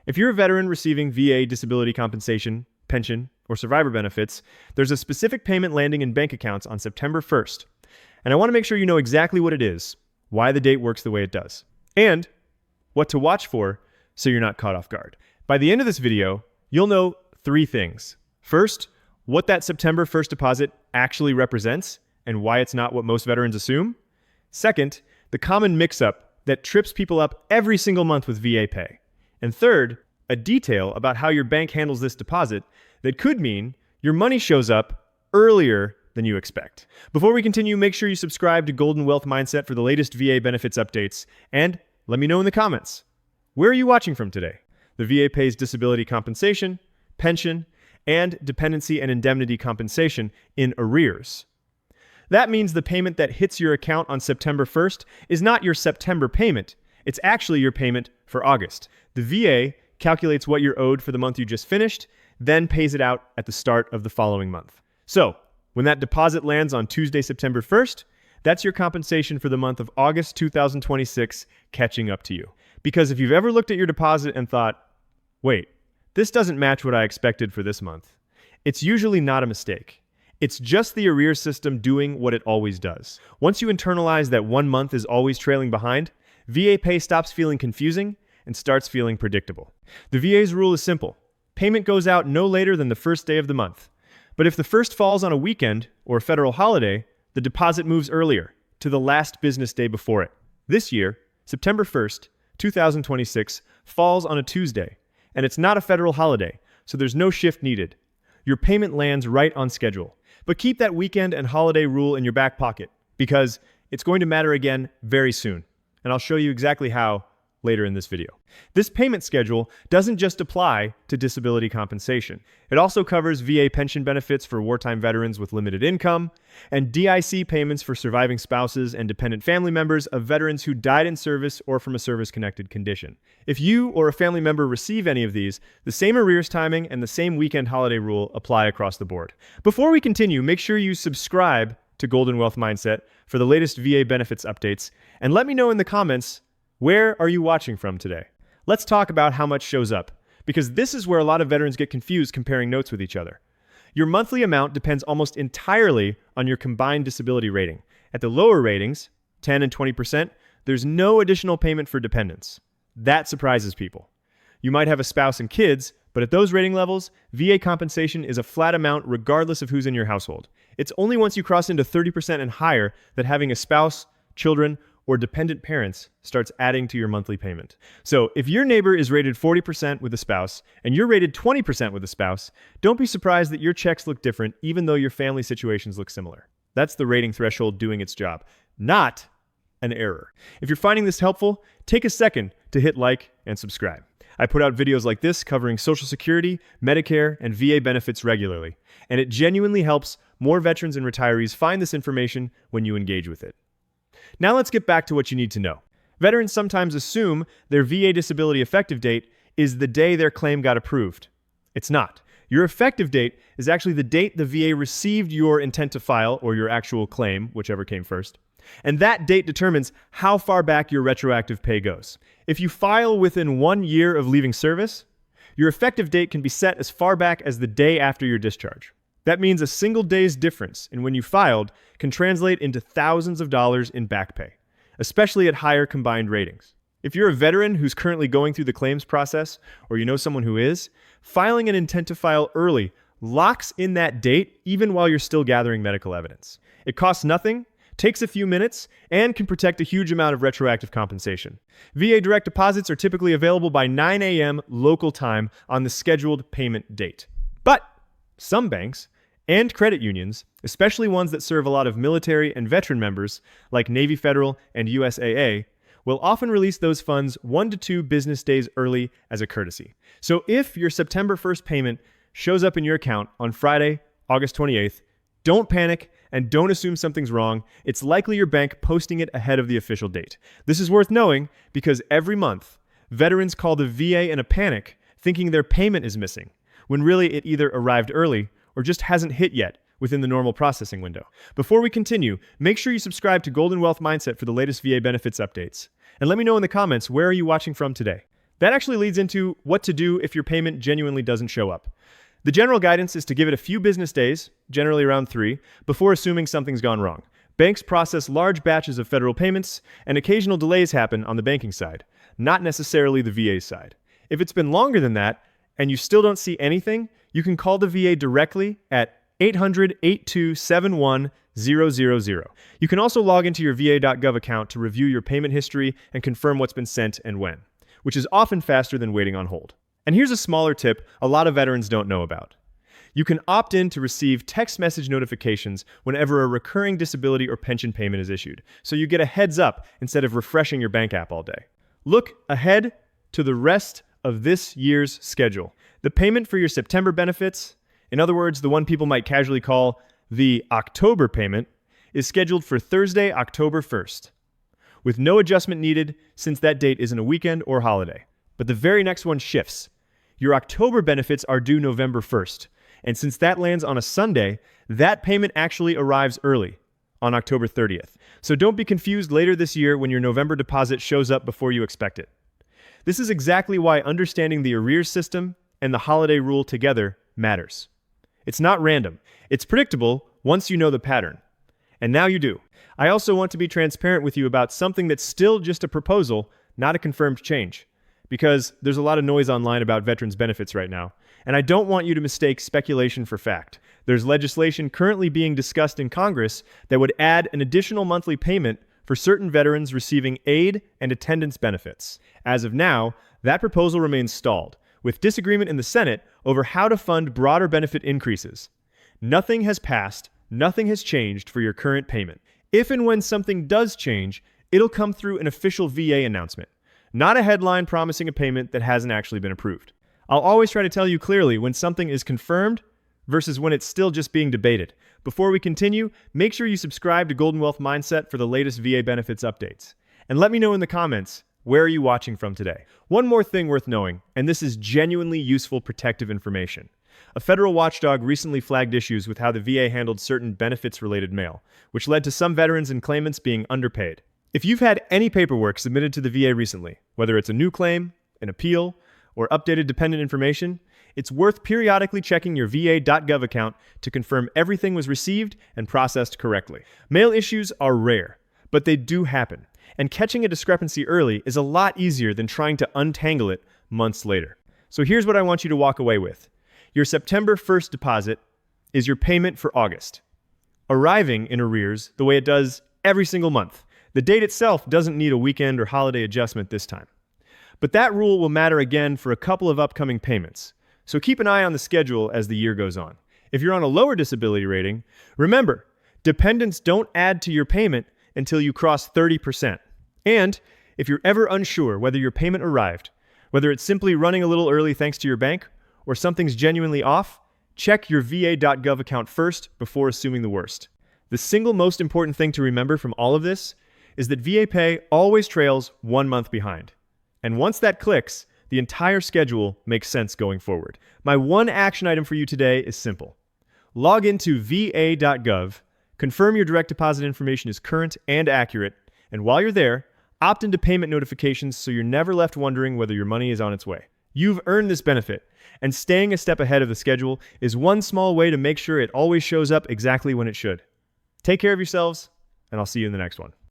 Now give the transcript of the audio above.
If you're a veteran receiving VA disability compensation, pension, or survivor benefits, there's a specific payment landing in bank accounts on September 1st. And I want to make sure you know exactly what it is, why the date works the way it does, and what to watch for so you're not caught off guard. By the end of this video, you'll know 3 things. First, what that September 1st deposit actually represents and why it's not what most veterans assume. Second, the common mix-up that trips people up every single month with VA pay. And third, a detail about how your bank handles this deposit that could mean your money shows up earlier than you expect. Before we continue, make sure you subscribe to Golden Wealth Mindset for the latest VA benefits updates, and let me know in the comments, where are you watching from today? The VA pays disability compensation, pension, and dependency and indemnity compensation in arrears. That means the payment that hits your account on September 1st is not your September payment. It's actually your payment for August. The VA calculates what you're owed for the month you just finished, then pays it out at the start of the following month. So, when that deposit lands on Tuesday, September 1st, that's your compensation for the month of August 2026 catching up to you. Because if you've ever looked at your deposit and thought, wait, this doesn't match what I expected for this month, it's usually not a mistake. It's just the arrears system doing what it always does. Once you internalize that one month is always trailing behind, VA pay stops feeling confusing and starts feeling predictable. The VA's rule is simple. Payment goes out no later than the first day of the month. But if the first falls on a weekend or a federal holiday, the deposit moves earlier, to the last business day before it. This year, September 1st, 2026, falls on a Tuesday, and it's not a federal holiday, so there's no shift needed. Your payment lands right on schedule. But keep that weekend and holiday rule in your back pocket, because it's going to matter again very soon, and I'll show you exactly how later in this video. This payment schedule doesn't just apply to disability compensation. It also covers VA pension benefits for wartime veterans with limited income, and DIC payments for surviving spouses and dependent family members of veterans who died in service or from a service-connected condition. If you or a family member receive any of these, the same arrears timing and the same weekend holiday rule apply across the board. Before we continue, make sure you subscribe to Golden Wealth Mindset for the latest VA benefits updates, and let me know in the comments, where are you watching from today? Let's talk about how much shows up, because this is where a lot of veterans get confused comparing notes with each other. Your monthly amount depends almost entirely on your combined disability rating. At the lower ratings, 10 and 20%, there's no additional payment for dependents. That surprises people. You might have a spouse and kids, but at those rating levels, VA compensation is a flat amount regardless of who's in your household. It's only once you cross into 30% and higher that having a spouse, children, or dependent parents starts adding to your monthly payment. So if your neighbor is rated 40% with a spouse and you're rated 20% with a spouse, don't be surprised that your checks look different even though your family situations look similar. That's the rating threshold doing its job, not an error. If you're finding this helpful, take a second to hit like and subscribe. I put out videos like this covering Social Security, Medicare, and VA benefits regularly, and it genuinely helps more veterans and retirees find this information when you engage with it. Now let's get back to what you need to know. Veterans sometimes assume their VA disability effective date is the day their claim got approved. It's not. Your effective date is actually the date the VA received your intent to file or your actual claim, whichever came first. And that date determines how far back your retroactive pay goes. If you file within 1 year of leaving service, your effective date can be set as far back as the day after your discharge. That means a single day's difference in when you filed can translate into thousands of dollars in back pay, especially at higher combined ratings. If you're a veteran who's currently going through the claims process, or you know someone who is, filing an intent to file early locks in that date even while you're still gathering medical evidence. It costs nothing, takes a few minutes, and can protect a huge amount of retroactive compensation. VA direct deposits are typically available by 9 a.m. local time on the scheduled payment date. But some banks and credit unions, especially ones that serve a lot of military and veteran members, like Navy Federal and USAA, will often release those funds 1 to 2 business days early as a courtesy. So if your September 1st payment shows up in your account on Friday, August 28th, don't panic and don't assume something's wrong. It's likely your bank posting it ahead of the official date. This is worth knowing because every month, veterans call the VA in a panic, thinking their payment is missing, when really it either arrived early or just hasn't hit yet within the normal processing window. Before we continue, make sure you subscribe to Golden Wealth Mindset for the latest VA benefits updates. And let me know in the comments, where are you watching from today? That actually leads into what to do if your payment genuinely doesn't show up. The general guidance is to give it a few business days, generally around 3, before assuming something's gone wrong. Banks process large batches of federal payments, and occasional delays happen on the banking side, not necessarily the VA side. If it's been longer than that, and you still don't see anything, you can call the VA directly at 800-8271-000. You can also log into your va.gov account to review your payment history and confirm what's been sent and when, which is often faster than waiting on hold. And here's a smaller tip a lot of veterans don't know about. You can opt in to receive text message notifications whenever a recurring disability or pension payment is issued, so you get a heads up instead of refreshing your bank app all day. Look ahead to the rest of this year's schedule. The payment for your September benefits, in other words, the one people might casually call the October payment, is scheduled for Thursday, October 1st, with no adjustment needed since that date isn't a weekend or holiday. But the very next one shifts. Your October benefits are due November 1st, and since that lands on a Sunday, that payment actually arrives early, on October 30th. So don't be confused later this year when your November deposit shows up before you expect it. This is exactly why understanding the arrears system and the holiday rule together matters. It's not random. It's predictable once you know the pattern. And now you do. I also want to be transparent with you about something that's still just a proposal, not a confirmed change, because there's a lot of noise online about veterans' benefits right now, and I don't want you to mistake speculation for fact. There's legislation currently being discussed in Congress that would add an additional monthly payment for certain veterans receiving aid and attendance benefits. As of now, that proposal remains stalled, with disagreement in the Senate over how to fund broader benefit increases. Nothing has passed, nothing has changed for your current payment. If and when something does change, it'll come through an official VA announcement, not a headline promising a payment that hasn't actually been approved. I'll always try to tell you clearly when something is confirmed versus when it's still just being debated. Before we continue, make sure you subscribe to Golden Wealth Mindset for the latest VA benefits updates. And let me know in the comments, where are you watching from today? One more thing worth knowing, and this is genuinely useful protective information. A federal watchdog recently flagged issues with how the VA handled certain benefits-related mail, which led to some veterans and claimants being underpaid. If you've had any paperwork submitted to the VA recently, whether it's a new claim, an appeal, or updated dependent information, it's worth periodically checking your va.gov account to confirm everything was received and processed correctly. Mail issues are rare, but they do happen, and catching a discrepancy early is a lot easier than trying to untangle it months later. So here's what I want you to walk away with. Your September 1st deposit is your payment for August, arriving in arrears the way it does every single month. The date itself doesn't need a weekend or holiday adjustment this time. But that rule will matter again for a couple of upcoming payments, so keep an eye on the schedule as the year goes on. If you're on a lower disability rating, remember, dependents don't add to your payment until you cross 30%. And if you're ever unsure whether your payment arrived, whether it's simply running a little early thanks to your bank, or something's genuinely off, check your va.gov account first before assuming the worst. The single most important thing to remember from all of this is that VA pay always trails 1 month behind. And once that clicks, the entire schedule makes sense going forward. My one action item for you today is simple. Log into va.gov, confirm your direct deposit information is current and accurate, and while you're there, opt into payment notifications so you're never left wondering whether your money is on its way. You've earned this benefit, and staying a step ahead of the schedule is one small way to make sure it always shows up exactly when it should. Take care of yourselves, and I'll see you in the next one.